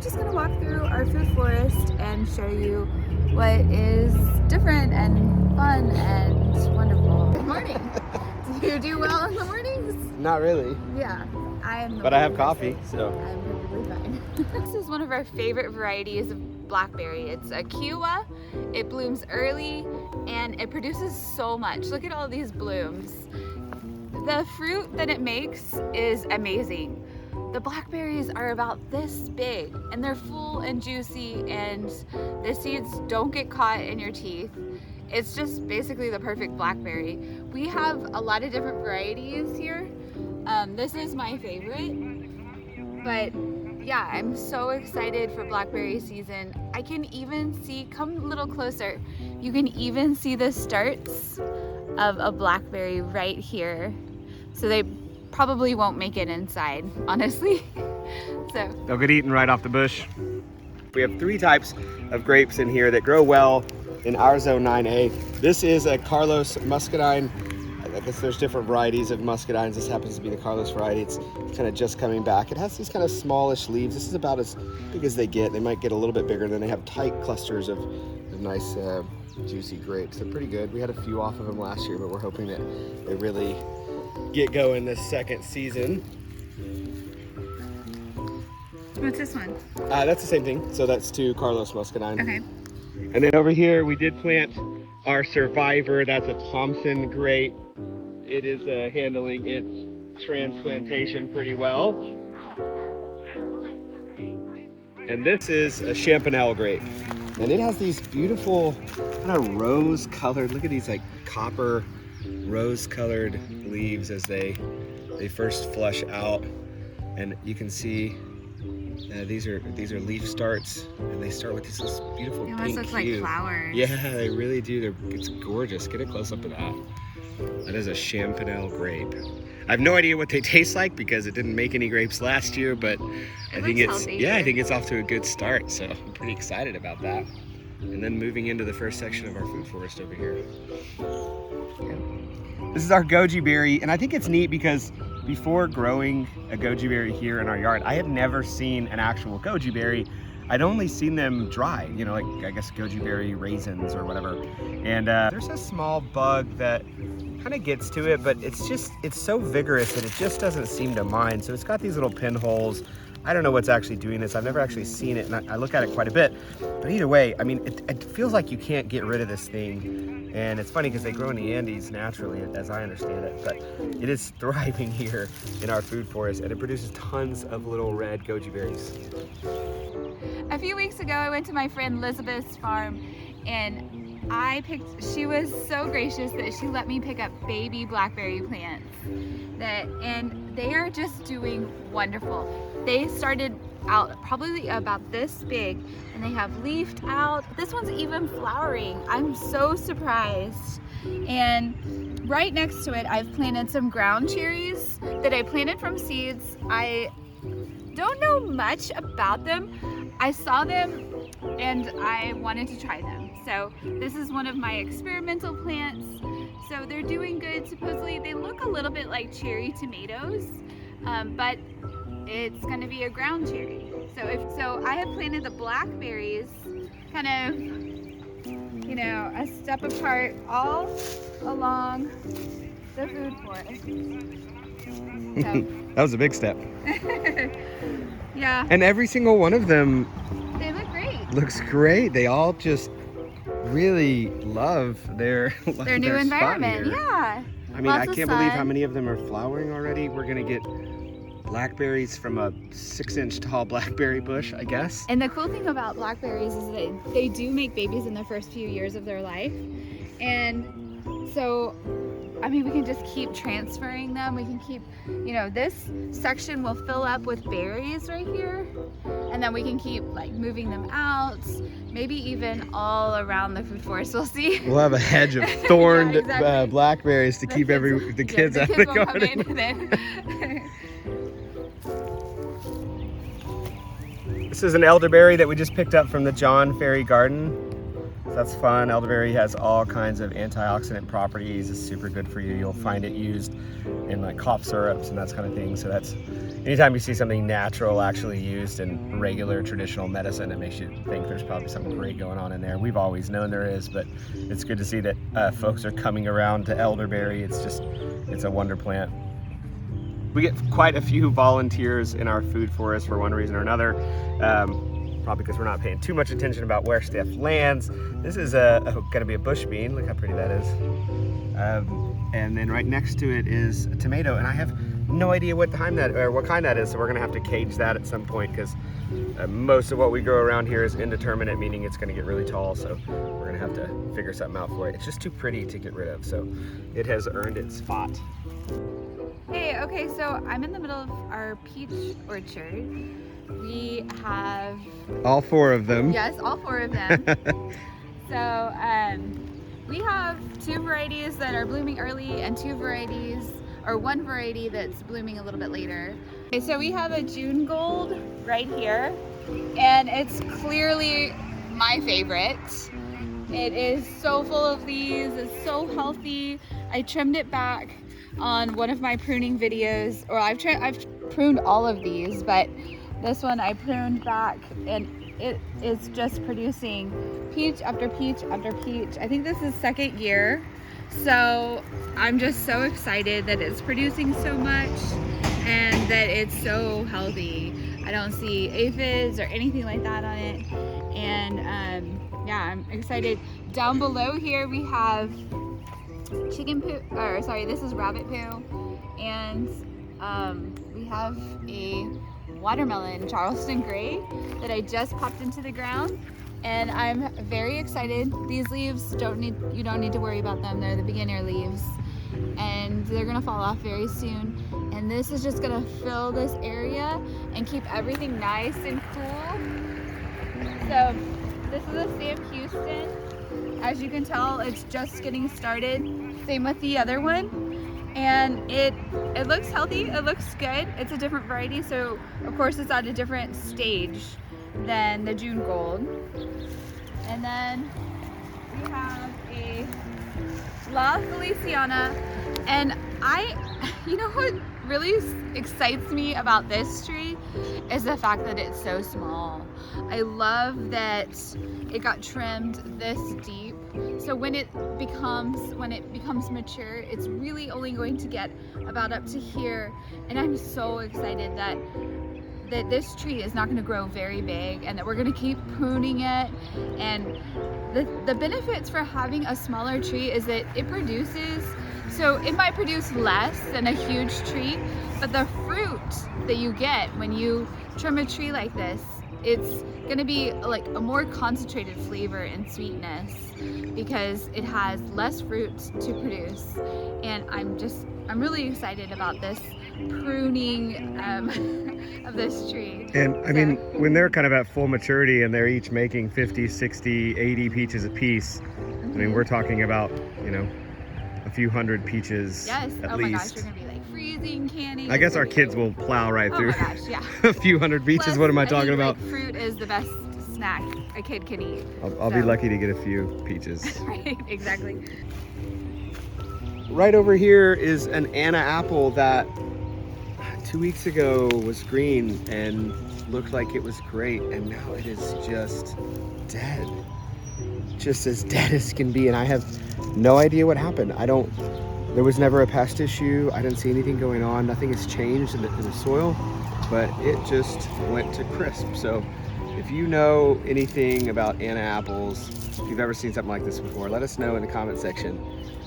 just gonna walk through our food forest and show you what is different and fun and wonderful. Good morning. Do you do well in the mornings? Not really. Yeah, I am. But I have coffee, so. I'm perfectly fine. This is one of our favorite varieties of blackberry. It's a Kiowa. It blooms early and it produces so much. Look at all these blooms. The fruit that it makes is amazing. The blackberries are about this big and they're full and juicy and the seeds don't get caught in your teeth. It's just basically the perfect blackberry. We have a lot of different varieties here. This is my favorite, but yeah, I'm so excited for blackberry season. I can even see, come a little closer, you can even see the starts of a blackberry right here. So they probably won't make it inside, honestly. So they'll get eaten right off the bush. We have 3 types of grapes in here that grow well in our zone 9A. This is a Carlos Muscadine. I guess there's different varieties of muscadines. This happens to be the Carlos variety. It's kind of just coming back. It has these kind of smallish leaves. This is about as big as they get. They might get a little bit bigger. Then they have tight clusters of nice juicy grapes. They're pretty good. We had a few off of them last year, but we're hoping that they really get going this second season. what's this one? That's the same thing. So that's 2 Carlos Muscadine. Okay. And then over here we did plant our Survivor. That's a Thompson grape. It is handling its transplantation pretty well. And this is a Champanel Grape. And it has these beautiful kind of rose colored, look at these like copper rose colored leaves as they first flush out. And you can see these are leaf starts, and they start with this beautiful pink hue. It almost looks like flowers. Yeah, they really do. It's gorgeous. Get a close up of that. That is a Champanel grape. I have no idea what they taste like because it didn't make any grapes last year, but I think it's off to a good start. So I'm pretty excited about that. And then moving into the first section of our food forest over here. This is our Goji Berry, and I think it's neat because before growing a Goji Berry here in our yard, I had never seen an actual Goji Berry. I'd only seen them dry, you know, like I guess Goji Berry raisins or whatever. And there's a small bug that kind of gets to it, but it's so vigorous and it just doesn't seem to mind. So it's got these little pinholes. I don't know what's actually doing this. I've never actually seen it, and I look at it quite a bit. But either way, I mean, it feels like you can't get rid of this thing. And it's funny because they grow in the Andes naturally, as I understand it. But it is thriving here in our food forest, and it produces tons of little red goji berries. A few weeks ago, I went to my friend Elizabeth's farm, and she was so gracious that she let me pick up baby blackberry plants. And they are just doing wonderful. They started out probably about this big, and they have leafed out. This one's even flowering. I'm so surprised. And right next to it, I've planted some ground cherries that I planted from seeds. I don't know much about them. I saw them and I wanted to try them. So this is one of my experimental plants. So they're doing good. Supposedly they look a little bit like cherry tomatoes, but it's going to be a ground cherry. So I have planted the blackberries kind of, you know, a step apart all along the food forest. So. That was a big step. Yeah. And every single one of them, they look great. Looks great. They all just really love their new environment. Yeah. I mean, I can't believe how many of them are flowering already. We're gonna get blackberries from a 6-inch tall blackberry bush, I guess. And the cool thing about blackberries is that they do make babies in the first few years of their life. And so, I mean, we can just keep transferring them. We can keep, you know, this section will fill up with berries right here. And then we can keep like moving them out, maybe even all around the food forest. We'll see. We'll have a hedge of thorned yeah, exactly. Blackberries to keep the kids out of the garden. This is an elderberry that we just picked up from the John Ferry Garden. that's fun. Elderberry has all kinds of antioxidant properties. It's super good for you. You'll find it used in like cough syrups and that kind of thing. So that's, anytime you see something natural actually used in regular traditional medicine, it makes you think there's probably something great going on in there. We've always known there is, but it's good to see that folks are coming around to elderberry. It's a wonder plant. We get quite a few volunteers in our food forest for one reason or another. Probably because we're not paying too much attention about where stuff lands. This is gonna be a bush bean. Look how pretty that is. And then right next to it is a tomato, and I have no idea what kind that is, so we're gonna have to cage that at some point because most of what we grow around here is indeterminate, meaning it's gonna get really tall, so we're gonna have to figure something out for it. It's just too pretty to get rid of, so it has earned its spot. Hey, okay, so I'm in the middle of our peach orchard. We have... all 4 of them. Yes, all 4 of them. So we have 2 varieties that are blooming early and 2 varieties, or 1 variety that's blooming a little bit later. Okay, so we have a June Gold right here, and it's clearly my favorite. It is so full of leaves, it's so healthy. I trimmed it back on one of my pruning videos, or I've pruned all of these, but this one I pruned back, and it is just producing peach after peach after peach. I think this is 2nd year, so I'm just so excited that it's producing so much and that it's so healthy. I don't see aphids or anything like that on it, and yeah, I'm excited. Down below here we have chicken poo, or sorry, this is rabbit poo, and we have a watermelon Charleston Gray that I just popped into the ground, and I'm very excited. These leaves you don't need to worry about them. They're the beginner leaves, and they're gonna fall off very soon, and this is just gonna fill this area and keep everything nice and cool. So this is a Sam Houston. As you can tell, it's just getting started. Same with the other one. And it looks healthy, it looks good. It's a different variety, so of course it's at a different stage than the June Gold. And then we have a La Feliciana, and you know what really excites me about this tree is the fact that it's so small. I love that it got trimmed this deep, so when it becomes mature, it's really only going to get about up to here, and I'm so excited that this tree is not going to grow very big, and that we're going to keep pruning it. And the benefits for having a smaller tree is that it produces, so it might produce less than a huge tree, but the fruit that you get when you trim a tree like this, it's going to be like a more concentrated flavor and sweetness because it has less fruit to produce. And I'm really excited about this pruning of this tree. And I mean, when they're kind of at full maturity and they're each making 50, 60, 80 peaches a piece, I mean, we're talking about, you know, a few hundred peaches yes. at oh least. My gosh, you're gonna be like freezing, canning. I guess our kids will plow right through. Oh my gosh, yeah. A few hundred peaches. Plus, what am I I talking think, about? Like, fruit is the best snack a kid can eat. I'll be lucky to get a few peaches. Right, exactly. Right over here is an Anna apple that 2 weeks ago was green and looked like it was great, and now it is just dead. Just as dead as can be, and I have no idea what happened. There was never a pest issue. I didn't see anything going on. Nothing has changed in the soil, but it just went to crisp. So if you know anything about Anna apples, if you've ever seen something like this before, let us know in the comment section.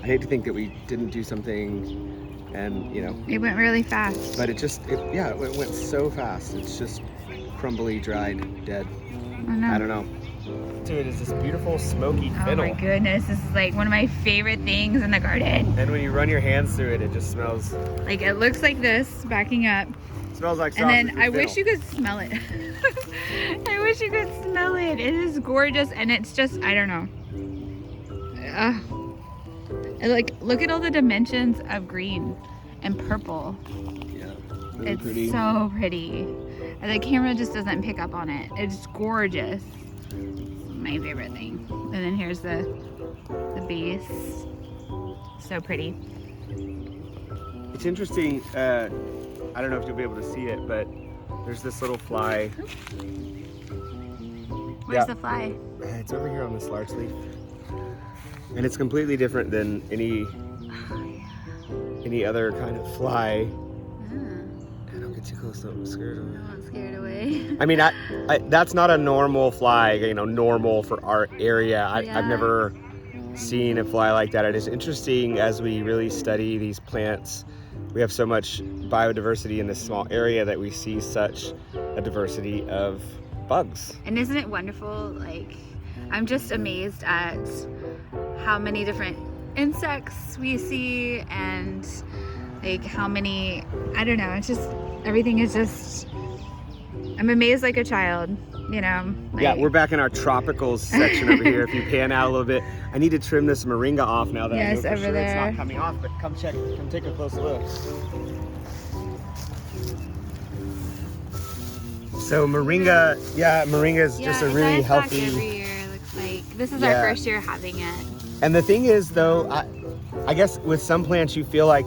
I hate to think that we didn't do something and, you know. It went really fast. But it went so fast. It's just crumbly, dried, dead. I don't know. To it is this beautiful smoky fennel. Oh my goodness, this is like one of my favorite things in the garden. And when you run your hands through it, it just smells. Like it looks like this, backing up. It smells like sausage. And then I wish you could smell it. I wish you could smell it. It is gorgeous, and it's just, I don't know. Like, look at all the dimensions of green and purple. Yeah, really it's pretty. So pretty. And the camera just doesn't pick up on it. It's gorgeous. my favorite thing. And then here's the base. So pretty. It's interesting. I don't know if you'll be able to see it, but there's this little fly. Where's the fly? It's over here on this large leaf. And it's completely different than any other kind of fly. Don't get too close, don't scare it away. I'm not scared away. I mean, that's not a normal fly, normal for our area. I've never seen a fly like that. It is interesting as we really study these plants. We have so much biodiversity in this small area that we see such a diversity of bugs. And isn't it wonderful? Like, I'm just amazed at how many different insects we see, and like how many, I don't know, it's just, everything is just, I'm amazed like a child, Yeah, we're back in our tropicals section over here. If you pan out a little bit, I need to trim this moringa off now that I know for sure it's not coming off, but come take a close look. So moringa, moringa is just a really healthy. Every year, looks like. This is our first year having it. And the thing is, though, I guess with some plants you feel like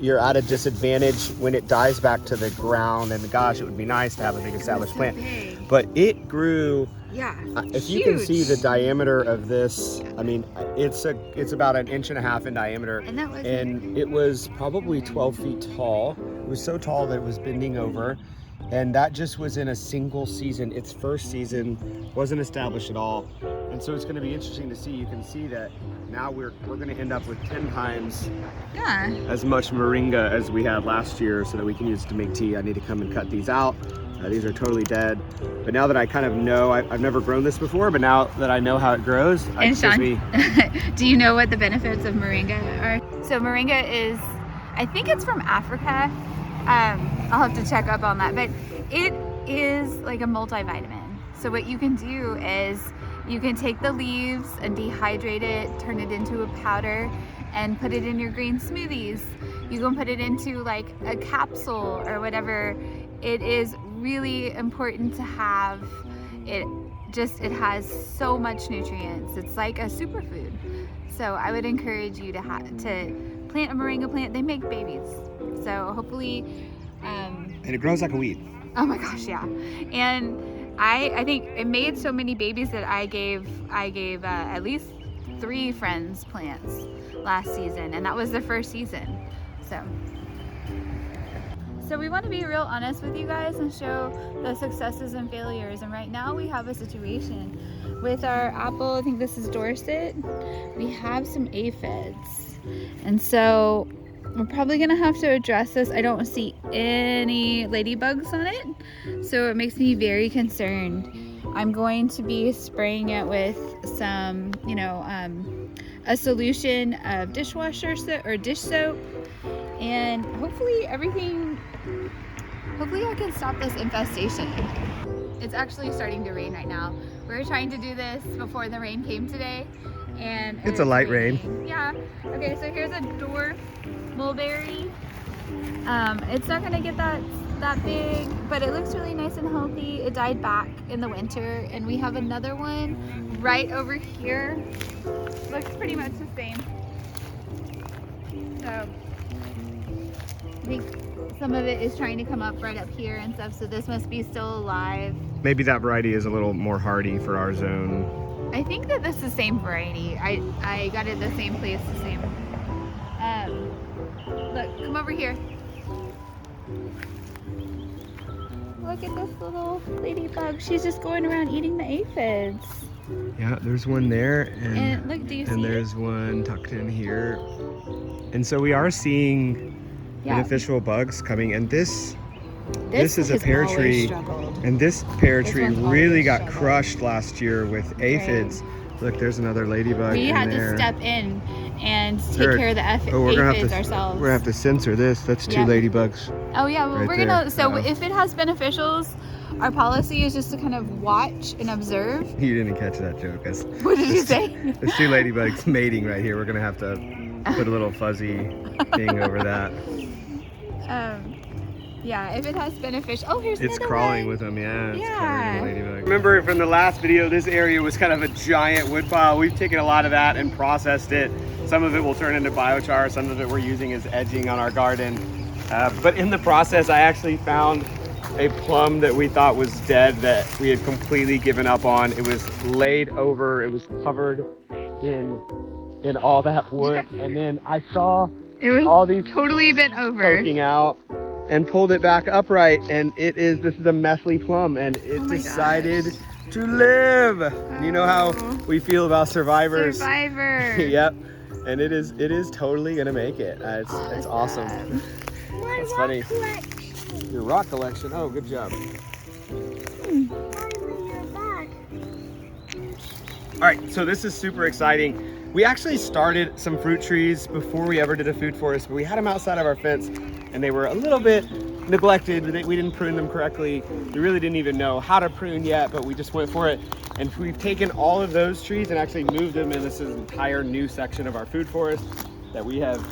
you're at a disadvantage when it dies back to the ground. And gosh, it would be nice to have a big established plant. Big. But it grew. Yeah. If you can see the diameter of this, I mean, it's about 1.5 inches in diameter, and it was probably 12 feet tall. It was so tall that it was bending over. And that just was in a single season. Its first season wasn't established at all. And so it's going to be interesting to see. You can see that now we're going to end up with 10 times as much moringa as we had last year, so that we can use it to make tea. I need to come and cut these out. These are totally dead. But now that I kind of know, I've never grown this before, but now that I know how it grows, and Sean, do you know what the benefits of moringa are? So moringa is, I think it's from Africa. I'll have to check up on that, but it is like a multivitamin. So what you can do is you can take the leaves and dehydrate it, turn it into a powder, and put it in your green smoothies. You can put it into like a capsule or whatever. It is really important to have it. It has so much nutrients. It's like a superfood. So I would encourage you to plant a moringa plant. They make babies. So hopefully, and it grows like a weed. Oh my gosh, yeah. And I think it made so many babies that I gave at least 3 friends plants last season, and that was the first season. So we want to be real honest with you guys and show the successes and failures. And right now we have a situation with our apple. I think this is Dorset. We have some aphids, and so we're probably gonna have to address this. I don't see any ladybugs on it, so it makes me very concerned. I'm going to be spraying it with some, a solution of dishwasher soap or dish soap, and hopefully I can stop this infestation. It's actually starting to rain right now. We're trying to do this before the rain came today, and it's a light rain. Yeah. Okay, so here's a Dwarf Mullberry. It's not gonna get that big, but it looks really nice and healthy. It died back in the winter, and we have another one right over here. Looks pretty much the same. So I think some of it is trying to come up right up here and stuff, so this must be still alive. Maybe that variety is a little more hardy for our zone. I think that this is the same variety. I got it the same place, the same. Look, come over here. Look at this little ladybug. She's just going around eating the aphids. Yeah, there's one there, and look, do you see? And there's one tucked in here. And so we are seeing beneficial bugs coming, and this is a pear tree, and this pear tree really got crushed last year with aphids. Look, there's another ladybug. We had to step in and take care of the aphids ourselves. We're gonna have to censor this. That's 2 ladybugs. Oh yeah, well we're gonna. So if it has beneficials, our policy is just to kind of watch and observe. You didn't catch that joke. What did you say? There's 2 ladybugs mating right here. We're gonna have to put a little fuzzy thing over that. Yeah, if it has beneficial. Oh, here's It's another crawling one. with them, yeah. It's Yeah. covered in ladybug. Remember from the last video, this area was kind of a giant wood pile. We've taken a lot of that and processed it. Some of it will turn into biochar, some of it we're using as edging on our garden. But in the process, I actually found a plum that we thought was dead that we had completely given up on. It was laid over, it was covered in all that wood. And then I saw It was all these totally bent over. poking out and pulled it back upright, and this is a Methley plum, and it Oh my decided gosh. to live. And you know how we feel about survivors. Survivor. Yep. And it is totally gonna make it. It's awesome. That's funny. Your rock collection. Oh, good job. All right, so this is super exciting. We actually started some fruit trees before we ever did a food forest, but we had them outside of our fence and they were a little bit neglected. We didn't prune them correctly. We really didn't even know how to prune yet, but we just went for it. And we've taken all of those trees and actually moved them in this entire new section of our food forest that we have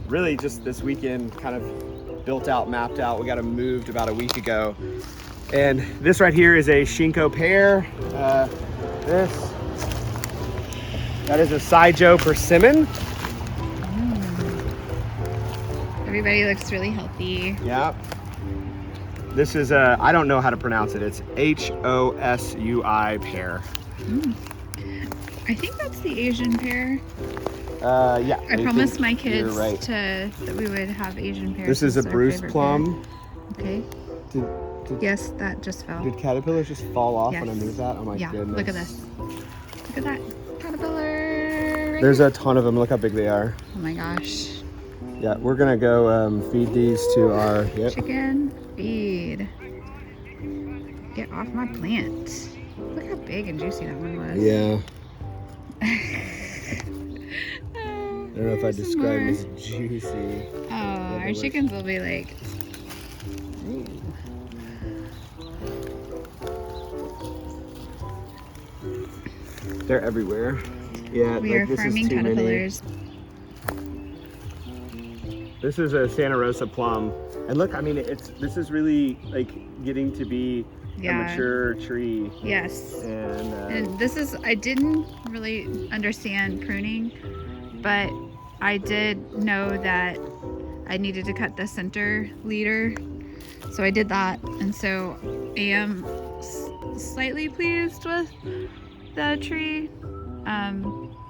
really just this weekend kind of built out, mapped out. We got them moved about a week ago. And this right here is a Shinko pear. That is a Saijo persimmon. Everybody looks really healthy. Yeah. This is I don't know how to pronounce it. It's Hosui pear. I think that's the Asian pear. Yeah. I promised my you're kids right. that we would have Asian pears. This is a It's our Bruce favorite plum. pear. Okay. Yes, that just fell. Did caterpillars just fall off when I Yes. moved that? Oh my Yeah, goodness. look at this. Look at that caterpillar. There's a ton of them. Look how big they are. Oh my gosh. Yeah, we're gonna go feed these to our Chicken feed. Get off my plant. Look how big and juicy that one was. Yeah. I I don't know if I describe it as juicy. Oh, our chickens will be like, ooh. They're everywhere. Yeah, We are this farming is too caterpillars. many. This is a Santa Rosa plum. And look, I mean, this is really like getting to be a mature tree. Yes. And this is, I didn't really understand pruning, but I did know that I needed to cut the center leader. So I did that. And so I am slightly pleased with the tree.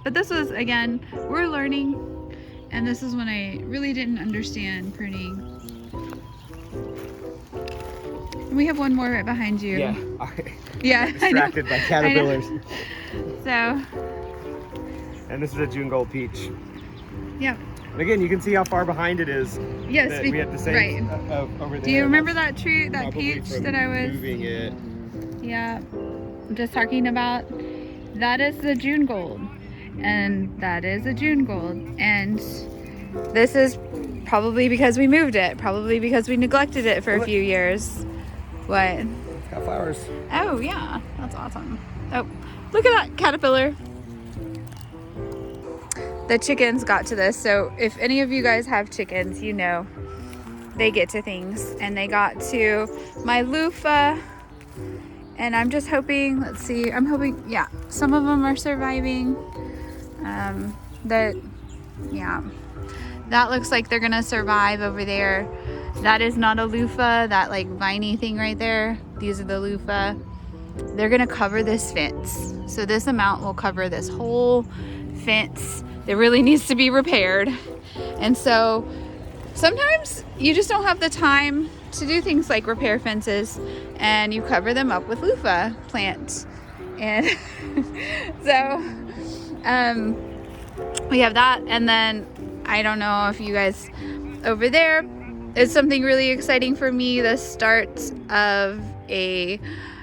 But this was, again, we're learning. And this is when I really didn't understand pruning. And we have one more right behind you. yeah. Yeah. Distracted by caterpillars. So, And this is a June Gold peach. yep. And again, you can see how far behind it is. Yes, that we had the same right. over there. Do you remember that tree, that Probably peach from that I was? moving it. Yeah, I'm just talking about. That is the June Gold, and that is a June Gold, and this is probably because we moved it, probably because we neglected it for a few years. What? It's got flowers. Oh yeah, that's awesome. Oh, look at that caterpillar. The chickens got to this, so if any of you guys have chickens, you know they get to things, and they got to my loofah. And I'm just hoping, let's see, I'm hoping, yeah, some of them are surviving. That looks like they're gonna survive over there. That is not a loofah, that like viney thing right there. These are the loofah. They're gonna cover this fence. So this amount will cover this whole fence that really needs to be repaired. And so sometimes you just don't have the time to do things like repair fences, and you cover them up with loofah plants. And so we have that. And then I don't know if you guys over there, it's something really exciting for me, the start of a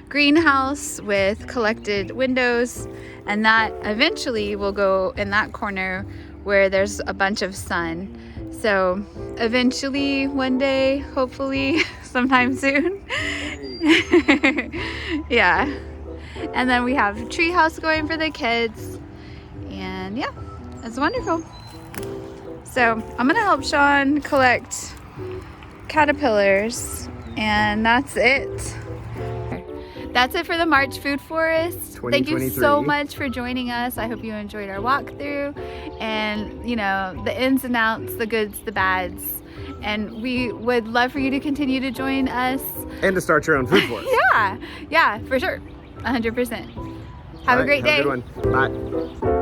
greenhouse with collected windows, and that eventually will go in that corner where there's a bunch of sun. So eventually, one day, hopefully, sometime soon. Yeah. And then we have a tree house going for the kids. And yeah, it's wonderful. So I'm gonna help Sean collect caterpillars, and that's it. That's it for the March Food Forest. Thank you so much for joining us. I hope you enjoyed our walkthrough and, you know, the ins and outs, the goods, the bads. And we would love for you to continue to join us. And to start your own food forest. Yeah, for sure. 100%. Have a great day. Have a good one. Bye.